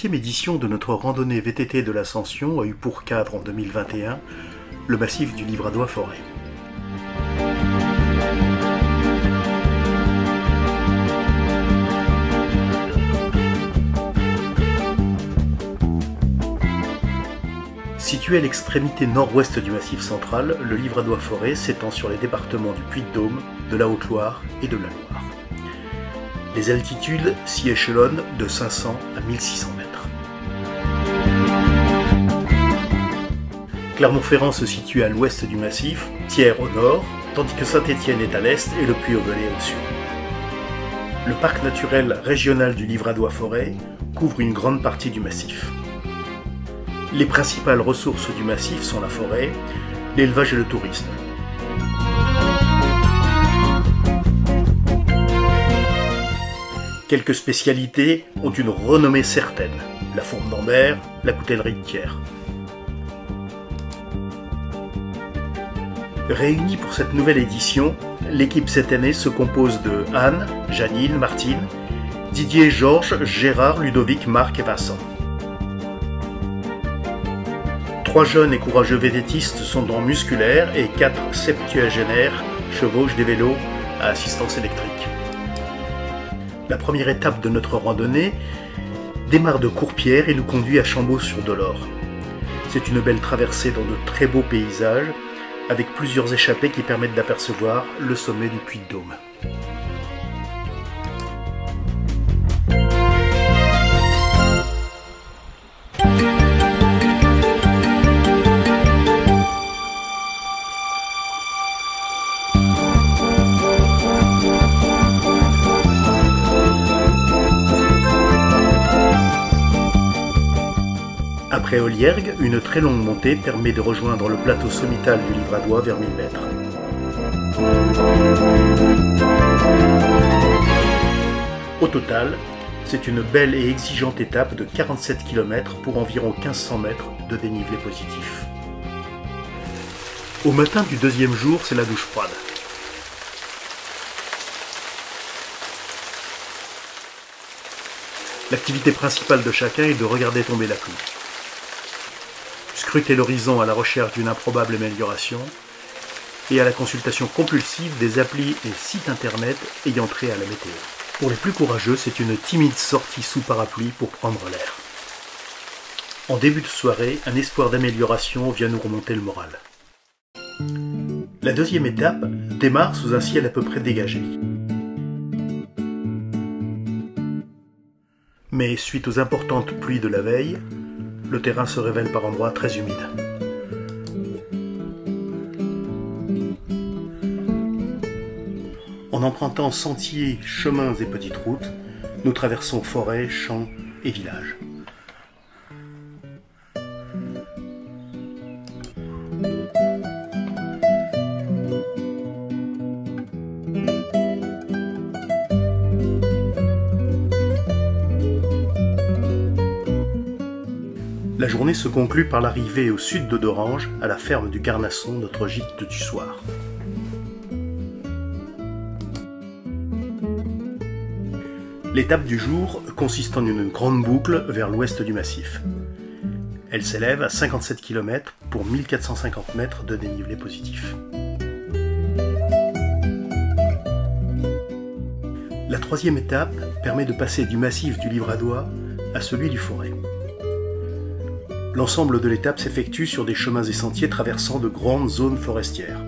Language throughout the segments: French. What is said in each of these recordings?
7e édition de notre randonnée VTT de l'Ascension a eu pour cadre en 2021 le massif du Livradois-Forêt. Situé à l'extrémité nord-ouest du Massif central, le Livradois-Forêt s'étend sur les départements du Puy-de-Dôme, de la Haute-Loire et de la Loire. Les altitudes s'y échelonnent de 500 à 1600 mètres. Clermont-Ferrand se situe à l'ouest du massif, Thiers au nord, tandis que Saint-Étienne est à l'est et le Puy-au-Velay au sud. Le parc naturel régional du Livradois-Forêt couvre une grande partie du massif. Les principales ressources du massif sont la forêt, l'élevage et le tourisme. Quelques spécialités ont une renommée certaine, la fourme d'Ambert, la coutellerie de Thiers. Réunie pour cette nouvelle édition, l'équipe cette année se compose de Anne, Janine, Martine, Didier, Georges, Gérard, Ludovic, Marc et Vincent. 3 jeunes et courageux vététistes sont dents musculaires et 4 septuagénaires chevauchent des vélos à assistance électrique. La première étape de notre randonnée démarre de Courpierre et nous conduit à Chambaud-sur-Delord. C'est une belle traversée dans de très beaux paysages avec plusieurs échappées qui permettent d'apercevoir le sommet du Puy-de-Dôme. Après Oliergues, une très longue montée permet de rejoindre le plateau sommital du Livradois vers 1000 mètres. Au total, c'est une belle et exigeante étape de 47 km pour environ 1500 mètres de dénivelé positif. Au matin du deuxième jour, c'est la douche froide. L'activité principale de chacun est de regarder tomber la pluie. Scruter l'horizon à la recherche d'une improbable amélioration et à la consultation compulsive des applis et sites internet ayant trait à la météo. Pour les plus courageux, c'est une timide sortie sous parapluie pour prendre l'air. En début de soirée, un espoir d'amélioration vient nous remonter le moral. La deuxième étape démarre sous un ciel à peu près dégagé. Mais suite aux importantes pluies de la veille, le terrain se révèle par endroits très humide. En empruntant sentiers, chemins et petites routes, nous traversons forêts, champs et villages. La journée se conclut par l'arrivée au sud de Dorange, à la ferme du Garnasson, notre gîte du soir. L'étape du jour consiste en une grande boucle vers l'ouest du massif. Elle s'élève à 57 km pour 1450 mètres de dénivelé positif. La troisième étape permet de passer du massif du Livradois à celui du Forêt. L'ensemble de l'étape s'effectue sur des chemins et sentiers traversant de grandes zones forestières.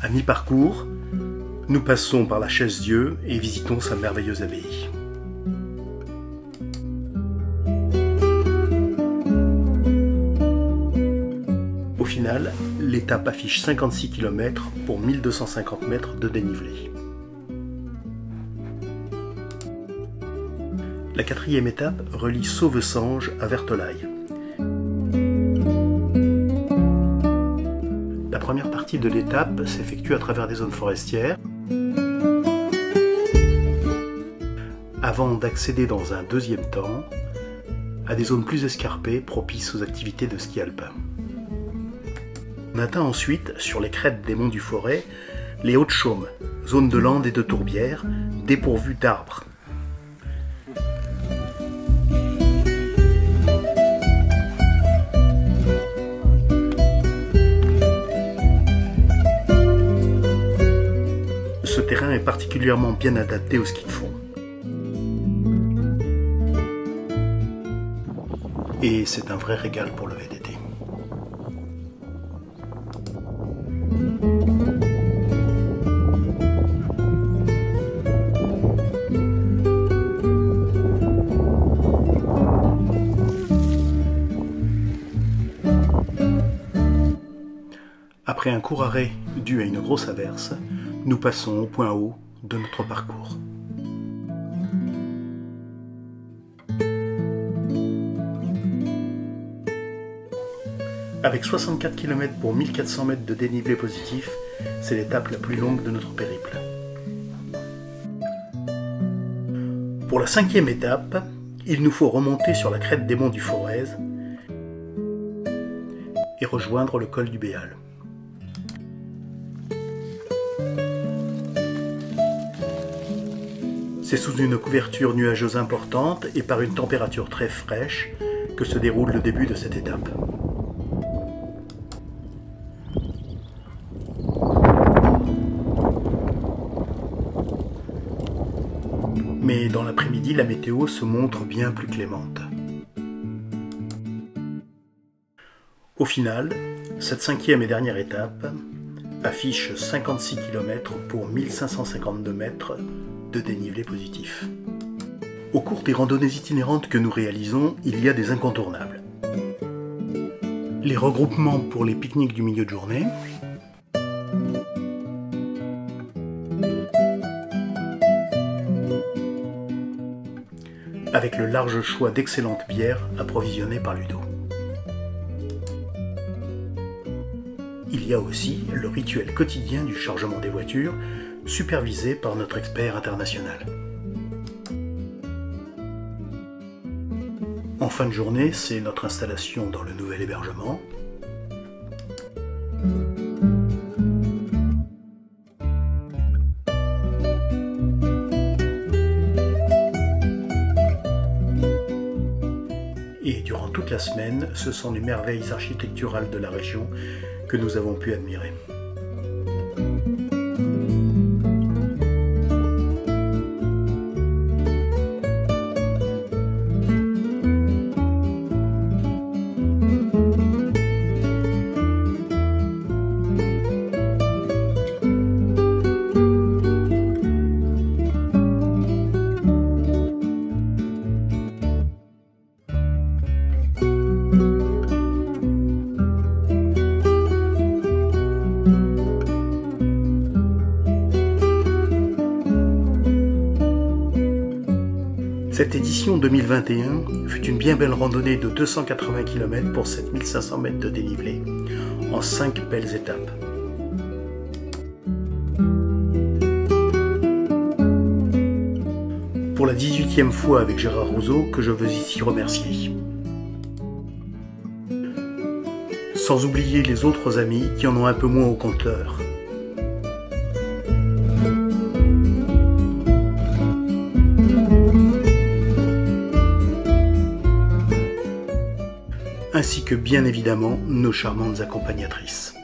À mi-parcours, nous passons par la Chaise-Dieu et visitons sa merveilleuse abbaye. Au final, l'étape affiche 56 km pour 1250 mètres de dénivelé. La quatrième étape relie Sauvesange à Vertolaye. La première partie de l'étape s'effectue à travers des zones forestières. avant d'accéder dans un deuxième temps à des zones plus escarpées propices aux activités de ski alpin. On atteint ensuite, sur les crêtes des monts du Forez, les Hautes Chaumes, zone de landes et de tourbières, dépourvues d'arbres. Ce terrain est particulièrement bien adapté au ski de fond. Et c'est un vrai régal pour le VTT. Après un court arrêt dû à une grosse averse, nous passons au point haut de notre parcours. Avec 64 km pour 1400 mètres de dénivelé positif, c'est l'étape la plus longue de notre périple. Pour la 5e étape, il nous faut remonter sur la crête des monts du Forez et rejoindre le col du Béal. C'est sous une couverture nuageuse importante et par une température très fraîche que se déroule le début de cette étape. Mais dans l'après-midi, la météo se montre bien plus clémente. Au final, cette 5e et dernière étape affiche 56 km pour 1552 mètres de dénivelé positif. Au cours des randonnées itinérantes que nous réalisons, il y a des incontournables. Les regroupements pour les pique-niques du milieu de journée, avec le large choix d'excellentes bières approvisionnées par Ludo. Il y a aussi le rituel quotidien du chargement des voitures, supervisé par notre expert international. En fin de journée, c'est notre installation dans le nouvel hébergement. Et durant toute la semaine, ce sont les merveilles architecturales de la région que nous avons pu admirer. Cette édition 2021 fut une bien belle randonnée de 280 km pour 7500 mètres de dénivelé, en 5 belles étapes. Pour la 18e fois avec Gérard Rousseau que je veux ici remercier. Sans oublier les autres amis qui en ont un peu moins au compteur. Ainsi que bien évidemment nos charmantes accompagnatrices.